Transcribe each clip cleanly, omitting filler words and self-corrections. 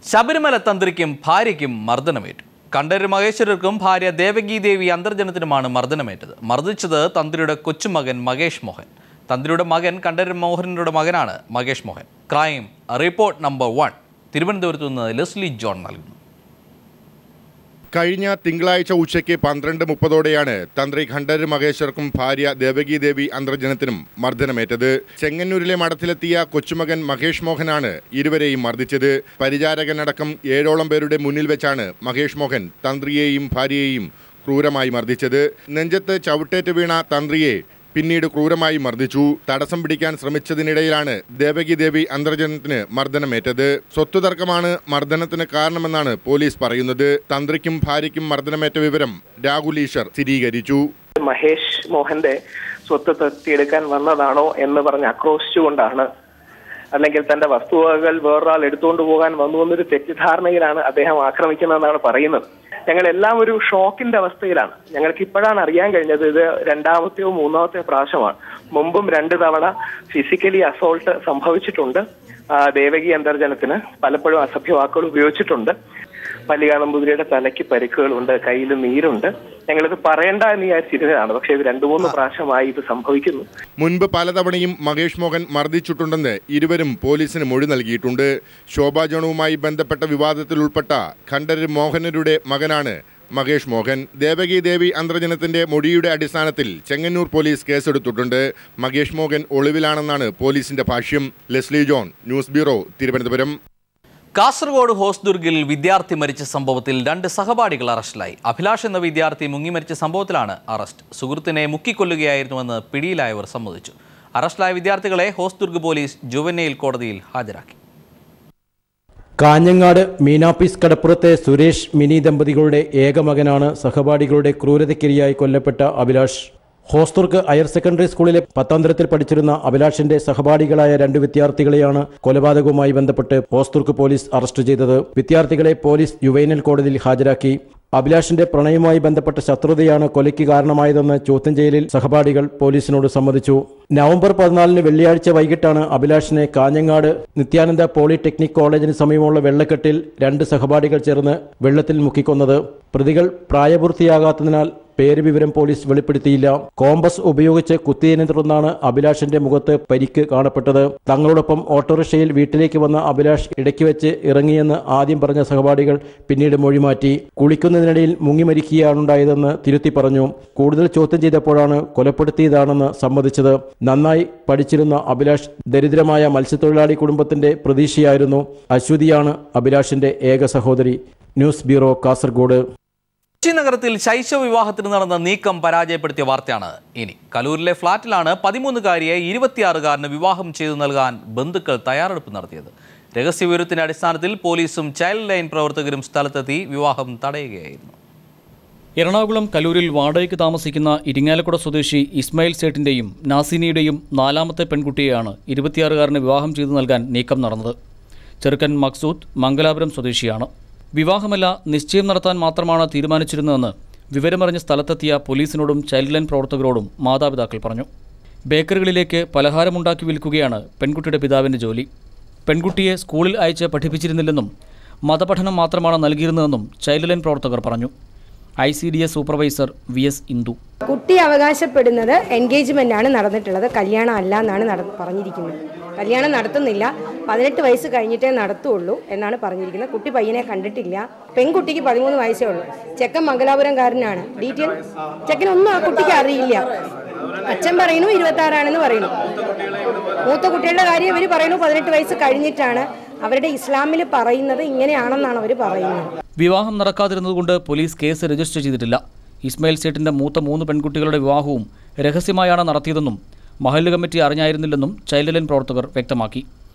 ശബരിമല തന്ത്രിക്കും ഭാര്യയ്ക്കും മർദ്ദനമേറ്റു. കണ്ഠരര് മഹേശ്വരർക്കും ഭാര്യ ദേവകി ദേവി അന്തർജനത്തിനുമാണ് മർദ്ദനമേറ്റത്. മർദ്ദിച്ചത് തന്ത്രിയുടെ കൊച്ചുമകൻ മകേഷ് മോഹൻ. തന്ത്രിയുടെ മകൻ കണ്ഠരര് മോഹനരുടെ മകനാണ് Mahesh Mohan. Crime report number 1 തിരുവനന്തപുരത്ത് നിന്ന് ലെസ്ലി ജോൺ നൽകുന്നു. കഴിഞ്ഞ തിങ്കളാഴ്ച ഉച്ചയ്ക്ക് 12:30ഓടെയാണ് തന്ത്രി കണ്ഠരര് മഹേശ്വർക്കും ഭാര്യ ദേവകി ദേവി അന്തർജനത്തിനും മർദ്ദനമേറ്റത്. ചെങ്ങന്നൂരിലെ മഠത്തിലെത്തിയ കൊച്ചുമകൻ മകേഷ് മോഹനാണ് ഇരുവരെയും മർദ്ദിച്ചത്. പരിചാരകനടക്കം 7ഓളം പേരുടെ മുന്നിൽ വെച്ചാണ് മകേഷ് മോഹൻ തന്ത്രിയെയും ഭാര്യയെയും ക്രൂരമായി മർദ്ദിച്ചത്. നെഞ്ചത്ത് ചവിട്ടേറ്റ് വീണ തന്ത്രിയെ പിന്നീട് ക്രൂരമായി മർദ്ദിച്ചു. തടസ്സം പിടിക്കാൻ ശ്രമിച്ചതിനിടയിലാണ് ദേവകി ദേവി അന്തർജനത്തിന് മർദ്ദനമേറ്റത്. സ്വത്ത് തർക്കമാണ് മർദ്ദനത്തിന് കാരണമെന്നാണ് പോലീസ് പറയുന്നത്. തന്ത്രിക്കും ഭാര്യയ്ക്കും മർദ്ദനമേറ്റ വിവരം രാഹുൽ ഈശ്വർ സ്ഥിരീകരിച്ചു. മഹേഷ് മോഹന്റെ സ്വത്ത് തട്ടിയെടുക്കാൻ വന്നതാണോ എന്ന് പറഞ്ഞ് ആക്രോശിച്ചുകൊണ്ടാണ്, അല്ലെങ്കിൽ തന്റെ വസ്തുവകകൾ വേറൊരാൾ എടുത്തുകൊണ്ട് പോകാൻ വന്നു എന്നൊരു തെറ്റിദ്ധാരണയിലാണ് അദ്ദേഹം ആക്രമിക്കുന്നതെന്നാണ് പറയുന്നത്. ഞങ്ങളെല്ലാം ഒരു ഷോക്കിന്റെ അവസ്ഥയിലാണ്. ഞങ്ങൾക്ക് ഇപ്പോഴാണ് അറിയാൻ കഴിഞ്ഞത് ഇത് 2ാമത്തെയോ 3ാമത്തെയോ പ്രാവശ്യമാണ്. മുമ്പും 2 തവണ ഫിസിക്കലി അസോൾട്ട് സംഭവിച്ചിട്ടുണ്ട്. ദേവകി അന്തർജനത്തിന് പലപ്പോഴും അസഭ്യവാക്കുകൾ ഉപയോഗിച്ചിട്ടുണ്ട്. പല്ലികാനമ്പൂതിരിയുടെ തലയ്ക്ക് പരിക്കുകളുണ്ട്, കയ്യിൽ നീരുണ്ട്. ഞങ്ങളിത് പറയണ്ട എന്ന് വിചാരിച്ചിരുന്നതാണ്. പക്ഷേ ഇത് 2-3 പ്രാവശ്യമായി ഇത് സംഭവിക്കുന്നു. മുൻപ് പലതവണയും മകേഷ് മോഹൻ മർദ്ദിച്ചിട്ടുണ്ടെന്ന് ഇരുവരും പോലീസിന് മൊഴി നൽകിയിട്ടുണ്ട്. ശോഭാജണവുമായി ബന്ധപ്പെട്ട വിവാദത്തിൽ ഉൾപ്പെട്ട കണ്ഠരര് മോഹനരുടെ മകനാണ് മകേഷ് മോഹൻ. ദേവകി ദേവി അന്തർജനത്തിന്റെ മൊഴിയുടെ അടിസ്ഥാനത്തിൽ ചെങ്ങന്നൂർ പോലീസ് കേസെടുത്തിട്ടുണ്ട്. മകേഷ് മോഹൻ ഒളിവിലാണെന്നാണ് പോലീസിന്റെ ഭാഷ്യം. Leslie John, news bureau, Thiruvananthapuram. കാസർഗോഡ് ഹോസ്ദുർഗിൽ വിദ്യാർത്ഥി മരിച്ച സംഭവത്തിൽ 2 സഹപാഠികൾ അറസ്റ്റിലായി. അഭിലാഷ് എന്ന വിദ്യാർത്ഥി മുങ്ങിമരിച്ച സംഭവത്തിലാണ് അറസ്റ്റ്. സുഹൃത്തിനെ മുക്കിക്കൊല്ലുകയായിരുന്നുവെന്ന് പിടിയിലായവർ സമ്മതിച്ചു. അറസ്റ്റിലായ വിദ്യാർത്ഥികളെ ഹോസ്ദുർഗ് പോലീസ് ജുവനൈൽ കോടതിയിൽ ഹാജരാക്കി. കാഞ്ഞങ്ങാട് മീനാപ്പീസ് കടപ്പുറത്തെ സുരേഷ് മിനി ദമ്പതികളുടെ ഏക മകനാണ് സഹപാഠികളുടെ ക്രൂരതയ്ക്കിരയായി കൊല്ലപ്പെട്ട അഭിലാഷ്. ഹോസ്ദുർഗ് ഹയർ സെക്കൻഡറി സ്കൂളിലെ 10ാം തരത്തിൽ പഠിച്ചിരുന്ന അഭിലാഷിന്റെ സഹപാഠികളായ 2 വിദ്യാർത്ഥികളെയാണ് കൊലപാതകവുമായി ബന്ധപ്പെട്ട് ഹോസ്ദുർഗ് പോലീസ് അറസ്റ്റ് ചെയ്തത്. വിദ്യാർത്ഥികളെ പോലീസ് ജുവനൈൽ കോടതിയിൽ ഹാജരാക്കി. അഭിലാഷിന്റെ പ്രണയവുമായി ബന്ധപ്പെട്ട ശത്രുതയാണ് കൊലയ്ക്ക് കാരണമായതെന്ന് ചോദ്യം ചെയ്യലിൽ സഹപാഠികൾ പോലീസിനോട് സമ്മതിച്ചു. നവംബർ 14 വെള്ളിയാഴ്ച വൈകിട്ടാണ് അഭിലാഷിനെ കാഞ്ഞങ്ങാട് നിത്യാനന്ദ പോളിടെക്നിക് കോളേജിന് സമീപമുള്ള വെള്ളക്കെട്ടിൽ 2 സഹപാഠികൾ ചേർന്ന് വെള്ളത്തിൽ മുക്കിക്കൊന്നത്. പ്രതികൾ പ്രായപൂർത്തിയാകാത്തതിനാൽ പേര് വിവരം പോലീസ് വെളിപ്പെടുത്തിയില്ല. കോമ്പസ് ഉപയോഗിച്ച് കുത്തിയതിനെ തുടർന്നാണ് അഭിലാഷിന്റെ മുഖത്ത് പരിക്ക് കാണപ്പെട്ടത്. തങ്ങളോടൊപ്പം ഓട്ടോറിക്ഷയിൽ വീട്ടിലേക്ക് വന്ന അഭിലാഷ് ഇടയ്ക്ക് വെച്ച് ഇറങ്ങിയെന്ന് ആദ്യം പറഞ്ഞ സഹപാഠികൾ പിന്നീട് മൊഴിമാറ്റി. കുളിക്കുന്നതിനിടയിൽ മുങ്ങിമരിക്കുകയാണുണ്ടായതെന്ന് തിരുത്തി പറഞ്ഞു. കൂടുതൽ ചോദ്യം ചെയ്തപ്പോഴാണ് കൊലപ്പെടുത്തിയതാണെന്ന് സമ്മതിച്ചത്. നന്നായി പഠിച്ചിരുന്ന അഭിലാഷ് ദരിദ്രമായ മത്സ്യത്തൊഴിലാളി കുടുംബത്തിന്റെ പ്രതീക്ഷയായിരുന്നു. അശ്വതിയാണ് അഭിലാഷിന്റെ ഏക സഹോദരി. News bureau, Kasaragod. കൊച്ചി നഗരത്തിൽ ശൈശവ വിവാഹത്തിന് നടന്ന നീക്കം പരാജയപ്പെടുത്തിയ വാർത്തയാണ് ഇനി. കലൂരിലെ ഫ്ളാറ്റിലാണ് 13-കാരിയെ 26-കാരന് വിവാഹം ചെയ്തു നൽകാൻ ബന്ധുക്കൾ തയ്യാറെടുപ്പ് നടത്തിയത്. രഹസ്യവിവരത്തിന്റെ അടിസ്ഥാനത്തിൽ പോലീസും ചൈൽഡ് ലൈൻ പ്രവർത്തകരും സ്ഥലത്തെത്തി വിവാഹം തടയുകയായിരുന്നു. എറണാകുളം കലൂരിൽ വാടകയ്ക്ക് താമസിക്കുന്ന ഇരിങ്ങാലക്കുട സ്വദേശി ഇസ്മായിൽ സേട്ടിന്റെയും നാസിനിയുടെയും 4ാമത്തെ പെൺകുട്ടിയെയാണ് 26-കാരന് വിവാഹം ചെയ്തു നൽകാൻ നീക്കം നടന്നത്. ചെറുക്കൻ മക്സൂദ് മംഗലാപുരം സ്വദേശിയാണ്. വിവാഹമല്ല, നിശ്ചയം നടത്താൻ മാത്രമാണ് തീരുമാനിച്ചിരുന്നതെന്ന് വിവരമറിഞ്ഞ് സ്ഥലത്തെത്തിയ പോലീസിനോടും ചൈൽഡ് ലൈൻ പ്രവർത്തകരോടും മാതാപിതാക്കൾ പറഞ്ഞു. ബേക്കറികളിലേക്ക് പലഹാരമുണ്ടാക്കി വിൽക്കുകയാണ് പെൺകുട്ടിയുടെ പിതാവിൻ്റെ ജോലി. പെൺകുട്ടിയെ സ്കൂളിൽ അയച്ച് പഠിപ്പിച്ചിരുന്നില്ലെന്നും മതപഠനം മാത്രമാണ് നൽകിയിരുന്നതെന്നും ചൈൽഡ് ലൈൻ പ്രവർത്തകർ പറഞ്ഞു. ICDS supervisor VS Indu. കുട്ടി അവകാശപ്പെടുന്നത് എൻഗേജ്മെന്റ് ആണ് നടന്നിട്ടുള്ളത്, കല്യാണം അല്ല എന്നാണ് പറഞ്ഞിരിക്കുന്നത്. കല്യാണം നടത്തുന്നില്ല, 18 വയസ്സ് കഴിഞ്ഞിട്ടേ നടത്തുള്ളൂ എന്നാണ് പറഞ്ഞിരിക്കുന്നത്. കുട്ടി പയ്യനെ കണ്ടിട്ടില്ല. പെൺകുട്ടിക്ക് 13 വയസ്സേ ഉള്ളൂ. ചെക്കൻ മംഗലാപുരംകാരനാണ്. ഡീറ്റെയിൽ ചെക്കനൊന്നും ആ കുട്ടിക്ക് അറിയില്ല. അച്ഛൻ പറയുന്നു 26 പറയുന്നു. മൂത്ത കുട്ടികളുടെ കാര്യം ഇവർ പറയുന്നു 18 വയസ്സ് കഴിഞ്ഞിട്ടാണ്. അവരുടെ ഇസ്ലാമിൽ പറയുന്നത് ഇങ്ങനെയാണെന്നാണ് അവർ പറയുന്നത്. വിവാഹം നടക്കാതിരുന്നതുകൊണ്ട് പോലീസ് കേസ് രജിസ്റ്റർ ചെയ്തിട്ടില്ല. ഇസ്മായിൽ സേട്ടിന്റെ മൂത്ത 3 പെൺകുട്ടികളുടെ വിവാഹവും രഹസ്യമായാണ് നടത്തിയതെന്നും മഹല്ല് കമ്മിറ്റി അറിഞ്ഞായിരുന്നില്ലെന്നും ചൈൽഡ് ലൈൻ പ്രവർത്തകർ വ്യക്തമാക്കി.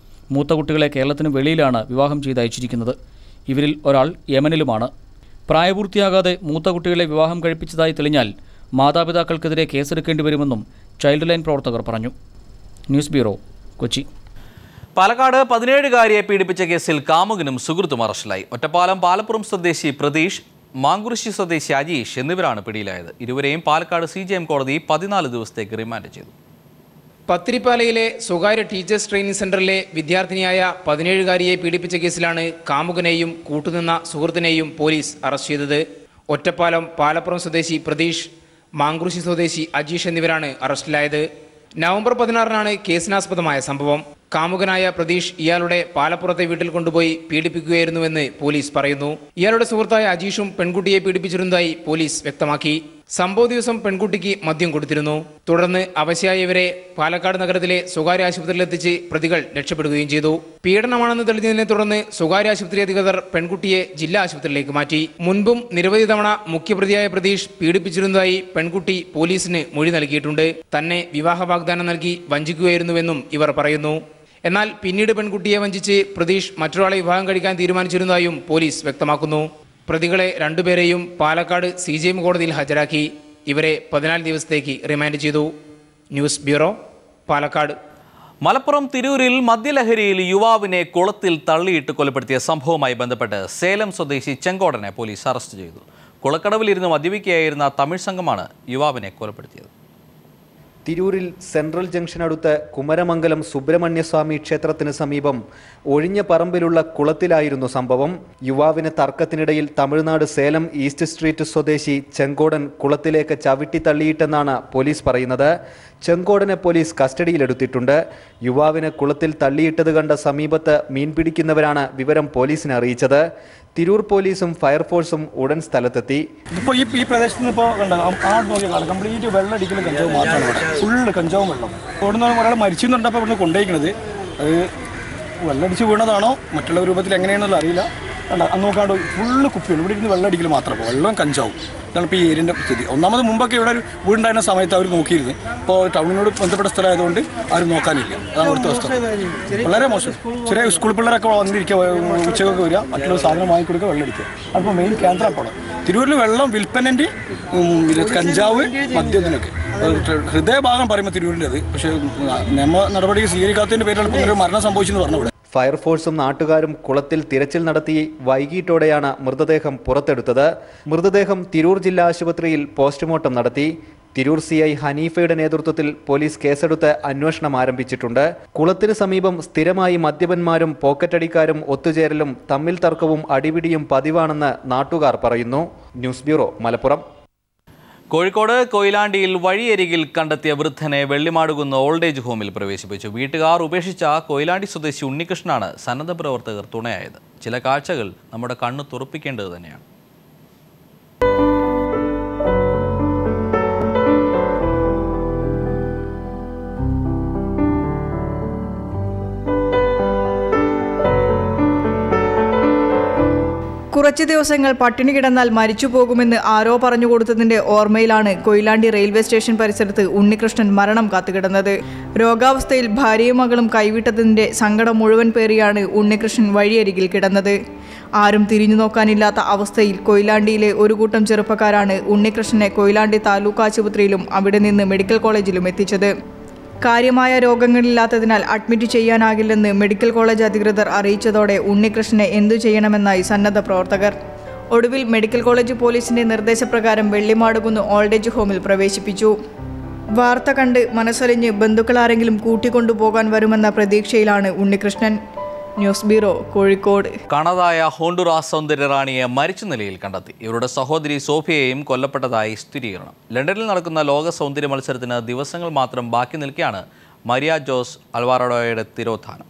മൂത്ത കുട്ടികളെ കേരളത്തിന് വെളിയിലാണ് വിവാഹം ചെയ്ത് അയച്ചിരിക്കുന്നത്. ഇവരിൽ ഒരാൾ യമനിലുമാണ്. പ്രായപൂർത്തിയാകാതെ മൂത്ത കുട്ടികളെ വിവാഹം കഴിപ്പിച്ചതായി തെളിഞ്ഞാൽ മാതാപിതാക്കൾക്കെതിരെ കേസെടുക്കേണ്ടി വരുമെന്നും ചൈൽഡ് ലൈൻ പ്രവർത്തകർ പറഞ്ഞു. News bureau, Kochi. പാലക്കാട് 17-കാരിയെ പീഡിപ്പിച്ച കേസിൽ കാമുകനും സുഹൃത്തും അറസ്റ്റിലായി. ഒറ്റപ്പാലം പാലപ്പുറം സ്വദേശി പ്രതീഷ്, മാങ്കുറിശി സ്വദേശി അജീഷ് എന്നിവരാണ് പിടിയിലായത്. ഇരുവരെയും പാലക്കാട് CJM കോടതി 14 ദിവസത്തേക്ക് റിമാൻഡ് ചെയ്തു. പത്തിരിപ്പാലയിലെ സ്വകാര്യ ടീച്ചേഴ്സ് ട്രെയിനിംഗ് സെന്ററിലെ വിദ്യാർത്ഥിനിയായ 17-കാരിയെ പീഡിപ്പിച്ച കേസിലാണ് കാമുകനെയും കൂട്ടുനിന്ന സുഹൃത്തിനെയും പോലീസ് അറസ്റ്റ് ചെയ്തത്. ഒറ്റപ്പാലം പാലപ്പുറം സ്വദേശി പ്രതീഷ്, മാങ്കുറിശി സ്വദേശി അജീഷ് എന്നിവരാണ് അറസ്റ്റിലായത്. നവംബർ 16-നാണ് കേസിനാസ്പദമായ സംഭവം. കാമുകനായ പ്രതീഷ് ഇയാളുടെ പാലപ്പുറത്തെ വീട്ടിൽ കൊണ്ടുപോയി പീഡിപ്പിക്കുകയായിരുന്നുവെന്ന് പോലീസ് പറയുന്നു. ഇയാളുടെ സുഹൃത്തായ അജീഷും പെൺകുട്ടിയെ പീഡിപ്പിച്ചിരുന്നതായി പോലീസ് വ്യക്തമാക്കി. സംഭവ ദിവസം പെൺകുട്ടിക്ക് മദ്യം കൊടുത്തിരുന്നു. തുടർന്ന് അവശയായ ഇവരെ പാലക്കാട് നഗരത്തിലെ സ്വകാര്യ ആശുപത്രിയിലെത്തിച്ച് പ്രതികൾ രക്ഷപ്പെടുകയും ചെയ്തു. പീഡനമാണെന്ന് തെളിഞ്ഞതിനെ തുടർന്ന് സ്വകാര്യ ആശുപത്രി അധികൃതർ പെൺകുട്ടിയെ ജില്ലാ ആശുപത്രിയിലേക്ക് മാറ്റി. മുൻപും നിരവധി തവണ മുഖ്യപ്രതിയായ പ്രതീഷ് പീഡിപ്പിച്ചിരുന്നതായി പെൺകുട്ടി പോലീസിന് മൊഴി നൽകിയിട്ടുണ്ട്. തന്നെ വിവാഹ വാഗ്ദാനം നൽകി വഞ്ചിക്കുകയായിരുന്നുവെന്നും ഇവർ പറയുന്നു. എന്നാൽ പിന്നീട് പെൺകുട്ടിയെ വഞ്ചിച്ച് പ്രതീഷ് മറ്റൊരാളെ വിവാഹം കഴിക്കാൻ തീരുമാനിച്ചിരുന്നതായും പോലീസ് വ്യക്തമാക്കുന്നു. പ്രതികളെ രണ്ടുപേരെയും പാലക്കാട് CJM കോടതിയിൽ ഹാജരാക്കി. ഇവരെ 14 ദിവസത്തേക്ക് റിമാൻഡ് ചെയ്തു. News bureau, Palakkad. മലപ്പുറം തിരൂരിൽ മദ്യലഹരിയിൽ യുവാവിനെ കുളത്തിൽ തള്ളിയിട്ട് കൊലപ്പെടുത്തിയ സംഭവവുമായി ബന്ധപ്പെട്ട് സേലം സ്വദേശി ചെങ്കോടനെ പോലീസ് അറസ്റ്റ് ചെയ്തു. കുളക്കടവിലിരുന്ന് മദ്യപിക്കുകയായിരുന്ന തമിഴ് സംഘമാണ് യുവാവിനെ കൊലപ്പെടുത്തിയത്. തിരൂരിൽ സെൻട്രൽ ജംഗ്ഷനടുത്ത് കുമരമംഗലം സുബ്രഹ്മണ്യസ്വാമി ക്ഷേത്രത്തിന് സമീപം ഒഴിഞ്ഞ പറമ്പിലുള്ള കുളത്തിലായിരുന്നു സംഭവം. യുവാവിന് തർക്കത്തിനിടയിൽ തമിഴ്നാട് സേലം ഈസ്റ്റ് സ്ട്രീറ്റ് സ്വദേശി ചെങ്കോടൻ കുളത്തിലേക്ക് ചവിട്ടി തള്ളിയിട്ടെന്നാണ് പോലീസ് പറയുന്നത്. ചെങ്കോടനെ പോലീസ് കസ്റ്റഡിയിലെടുത്തിട്ടുണ്ട്. യുവാവിനെ കുളത്തിൽ തള്ളിയിട്ടത് കണ്ട സമീപത്ത് മീൻ പിടിക്കുന്നവരാണ് വിവരം പോലീസിനെ അറിയിച്ചത്. തിരൂർ പോലീസും ഫയർഫോഴ്സും ഉടൻ സ്ഥലത്തെത്തി. ഇപ്പോൾ ഈ പ്രദേശത്ത് നിന്ന് ഇപ്പോൾ നോക്കിയാൽ കംപ്ലീറ്റ് വെള്ളം അടിക്കുന്ന കഞ്ചാവ് മാത്രമാണ് ഇവിടെ. ഫുള്ള് കഞ്ചാവും വെള്ളം. ഇവിടുന്ന് ഒരാൾ മരിച്ചെന്നുണ്ടപ്പോൾ ഇവിടുന്ന് കൊണ്ടുപോയിക്കുന്നത് അത് വെള്ളമടിച്ച് വീണതാണോ മറ്റുള്ള രൂപത്തിൽ എങ്ങനെയാണെന്നുള്ള അറിയില്ല. നോക്കാണ്ട് ഫുള്ള് കുപ്പിയാണ്. ഇവിടെ ഇരുന്ന് വെള്ളം അടിക്കൽ മാത്രമേ വെള്ളം കഞ്ചാവും. ഇതാണ് ഇപ്പോൾ ഈ ഏരിയൻ്റെ സ്ഥിതി. ഒന്നാമത് മുമ്പൊക്കെ ഇവിടെ ഒരു വീടുണ്ടായിരുന്ന സമയത്ത് അവർ നോക്കിയിരുന്നു. ഇപ്പോൾ ടൗണിനോട് ബന്ധപ്പെട്ട സ്ഥലമായതുകൊണ്ട് ആരും നോക്കാനില്ല. അതാണ് ഇവിടുത്തെ അവസ്ഥ. വളരെ മോശം. ചെറിയ സ്കൂൾ പിള്ളേരൊക്കെ വന്നിരിക്കുക, ഉച്ചക്കൊക്കെ വരിക, മറ്റുള്ള സാധനം വാങ്ങിക്കൊടുക്കുക, വെള്ളം അടിക്കുക. അതിപ്പോൾ മെയിൻ കേന്ദ്രം അപ്പോൾ തിരൂരിൽ വെള്ളം വിൽപ്പനൻ്റെ കഞ്ചാവ് മദ്യത്തിനൊക്കെ ഹൃദയഭാഗം പറയുമ്പോൾ തിരൂരിൻ്റെത്. പക്ഷേ നിയമ നടപടി സ്വീകരിക്കാത്തതിൻ്റെ പേരിലാണ് ഇപ്പോൾ ഒരു മരണം സംഭവിച്ചെന്ന് പറഞ്ഞു. ഫയർഫോഴ്സും നാട്ടുകാരും കുളത്തിൽ തിരച്ചിൽ നടത്തി വൈകിട്ടോടെയാണ് മൃതദേഹം പുറത്തെടുത്തത്. മൃതദേഹം തിരൂർ ജില്ലാ ആശുപത്രിയിൽ പോസ്റ്റ്മോർട്ടം നടത്തി. തിരൂർ CI ഹനീഫയുടെ നേതൃത്വത്തിൽ പോലീസ് കേസെടുത്ത് അന്വേഷണം ആരംഭിച്ചിട്ടുണ്ട്. കുളത്തിന് സമീപം സ്ഥിരമായി മദ്യപന്മാരും പോക്കറ്റടിക്കാരും ഒത്തുചേരലും തമ്മിൽ തർക്കവും അടിപിടിയും പതിവാണെന്ന് നാട്ടുകാർ പറയുന്നു. News bureau, Malappuram. കോഴിക്കോട് കൊയിലാണ്ടിയിൽ വഴിയരികിൽ കണ്ടെത്തിയ വൃദ്ധനെ വെള്ളിമാടുകുന്ന് ഓൾഡ് ഏജ് ഹോമിൽ പ്രവേശിപ്പിച്ചു. വീട്ടുകാർ ഉപേക്ഷിച്ച കൊയിലാണ്ടി സ്വദേശി ഉണ്ണികൃഷ്ണനാണ് സന്നദ്ധ പ്രവർത്തകർ തുണയായത്. ചില കാഴ്ചകൾ നമ്മുടെ കണ്ണ് തുറപ്പിക്കേണ്ടത് തന്നെയാണ്. കുറച്ച് ദിവസങ്ങൾ പട്ടിണി കിടന്നാൽ മരിച്ചു പോകുമെന്ന് ആരോ പറഞ്ഞു കൊടുത്തതിന്റെ ഓർമ്മയിലാണ് കൊയിലാണ്ടി റെയിൽവേ സ്റ്റേഷൻ പരിസരത്ത് ഉണ്ണികൃഷ്ണൻ മരണം കാത്തുകിടന്നത്. രോഗാവസ്ഥയിൽ ഭാര്യയും മകളും കൈവിട്ടതിന്റെ സങ്കടം മുഴുവൻ പേറിയാണ് ഉണ്ണികൃഷ്ണൻ വഴിയരികിൽ കിടന്നത്. ആരും തിരിഞ്ഞു നോക്കാനില്ലാത്ത അവസ്ഥയിൽ കൊയിലാണ്ടിയിലെ ഒരു കൂട്ടം ചെറുപ്പക്കാരാണ് ഉണ്ണികൃഷ്ണനെ കൊയിലാണ്ടി താലൂക്ക് ആശുപത്രിയിലും അവിടെ നിന്ന് മെഡിക്കൽ കോളേജിലും എത്തിച്ചത്. കാര്യമായ രോഗങ്ങളില്ലാത്തതിനാൽ അഡ്മിറ്റ് ചെയ്യാനാകില്ലെന്ന് മെഡിക്കൽ കോളേജ് അധികൃതർ അറിയിച്ചതോടെ ഉണ്ണികൃഷ്ണനെ എന്തു ചെയ്യണമെന്നായി സന്നദ്ധ പ്രവർത്തകർ. ഒടുവിൽ മെഡിക്കൽ കോളേജ് പോലീസിന്റെ നിർദ്ദേശപ്രകാരം വെള്ളിമാടുകുന്ന് ഓൾഡ് ഏജ് ഹോമിൽ പ്രവേശിപ്പിച്ചു. വാർത്ത കണ്ട് മനസ്സലിഞ്ഞ് ബന്ധുക്കളാരെങ്കിലും കൂട്ടിക്കൊണ്ടുപോകാൻ വരുമെന്ന പ്രതീക്ഷയിലാണ് ഉണ്ണികൃഷ്ണൻ. News bureau, Kozhikode. കാണാതായ ഹോണ്ടുറാസ് സൗന്ദര്യറാണിയെ മരിച്ച നിലയിൽ കണ്ടെത്തി. ഇവരുടെ സഹോദരി സോഫിയയും കൊല്ലപ്പെട്ടതായി സ്ഥിരീകരണം. ലണ്ടനിൽ നടക്കുന്ന ലോക സൗന്ദര്യ മത്സരത്തിന് ദിവസങ്ങൾ മാത്രം ബാക്കി നിൽക്കെയാണ് മരിയ ജോസ് അൽവാറഡോയുടെ തിരോധാനം.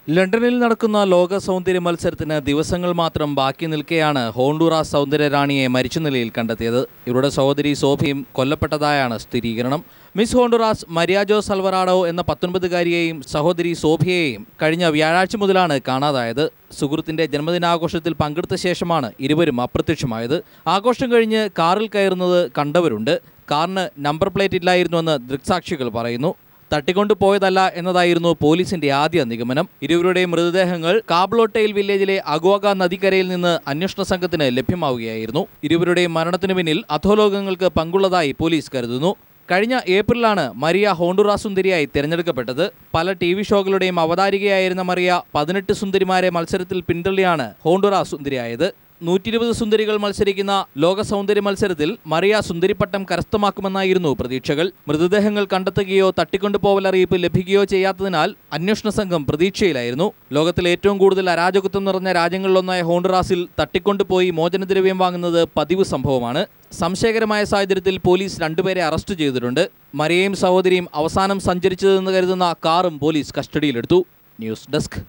ലണ്ടനിൽ നടക്കുന്ന ലോക സൗന്ദര്യ മത്സരത്തിന് ദിവസങ്ങൾ മാത്രം ബാക്കി നിൽക്കെയാണ് ഹോണ്ടുറാസ് സൗന്ദര്യറാണിയെ മരിച്ച നിലയിൽ കണ്ടെത്തിയത്. ഇവരുടെ സഹോദരി സോഫിയും കൊല്ലപ്പെട്ടതായാണ് സ്ഥിരീകരണം. മിസ് ഹോണ്ടുറാസ് മരിയ ജോസ് അൽവറാഡോ എന്ന 19-കാരിയെയും സഹോദരി സോഫിയയെയും കഴിഞ്ഞ വ്യാഴാഴ്ച മുതലാണ് കാണാതായത്. സുഹൃത്തിൻ്റെ ജന്മദിനാഘോഷത്തിൽ പങ്കെടുത്ത ശേഷമാണ് ഇരുവരും അപ്രത്യക്ഷമായത്. ആഘോഷം കഴിഞ്ഞ് കാറിൽ കയറുന്നത് കണ്ടവരുണ്ട്. കാറിന് നമ്പർ പ്ലേറ്റ് ഇല്ലായിരുന്നുവെന്ന് ദൃക്സാക്ഷികൾ പറയുന്നു. തട്ടിക്കൊണ്ടുപോയതല്ല എന്നതായിരുന്നു പോലീസിന്റെ ആദ്യ നിഗമനം. ഇരുവരുടെയും മൃതദേഹങ്ങൾ കാബ്ലോട്ടയിൽ വില്ലേജിലെ അഗോഗ നദിക്കരയിൽ നിന്ന് അന്വേഷണ സംഘത്തിന് ലഭ്യമാവുകയായിരുന്നു. ഇരുവരുടെയും മരണത്തിനു പിന്നിൽ അധോലോകങ്ങൾക്ക് പങ്കുള്ളതായി പോലീസ് കരുതുന്നു. കഴിഞ്ഞ ഏപ്രിലാണ് മരിയ ഹോണ്ടുറാസ് സുന്ദരിയായി തിരഞ്ഞെടുക്കപ്പെട്ടത്. പല TV ഷോകളുടെയും അവതാരികയായിരുന്ന മറിയ 18 സുന്ദരിമാരെ മത്സരത്തിൽ പിന്തള്ളിയാണ് ഹോണ്ടുറാസ് സുന്ദരിയായത്. 120 സുന്ദരികൾ മത്സരിക്കുന്ന ലോക സൗന്ദര്യ മത്സരത്തിൽ മറിയ സുന്ദരിപ്പട്ടം കരസ്ഥമാക്കുമെന്നായിരുന്നു പ്രതീക്ഷകൾ. മൃതദേഹങ്ങൾ കണ്ടെത്തുകയോ തട്ടിക്കൊണ്ടുപോകൽ അറിയിപ്പ് ലഭിക്കുകയോ ചെയ്യാത്തതിനാൽ അന്വേഷണ സംഘം പ്രതീക്ഷയിലായിരുന്നു. ലോകത്തിലെ ഏറ്റവും കൂടുതൽ അരാജകത്വം നിറഞ്ഞ രാജ്യങ്ങളിലൊന്നായ ഹോണ്ടുറാസിൽ തട്ടിക്കൊണ്ടുപോയി മോചനദ്രവ്യം വാങ്ങുന്നത് പതിവ് സംഭവമാണ്. സംശയകരമായ സാഹചര്യത്തിൽ പോലീസ് 2 പേരെ അറസ്റ്റ് ചെയ്തിട്ടുണ്ട്. മറിയയും സഹോദരിയും അവസാനം സഞ്ചരിച്ചതെന്ന് കരുതുന്ന കാറും പോലീസ് കസ്റ്റഡിയിലെടുത്തു. News desk.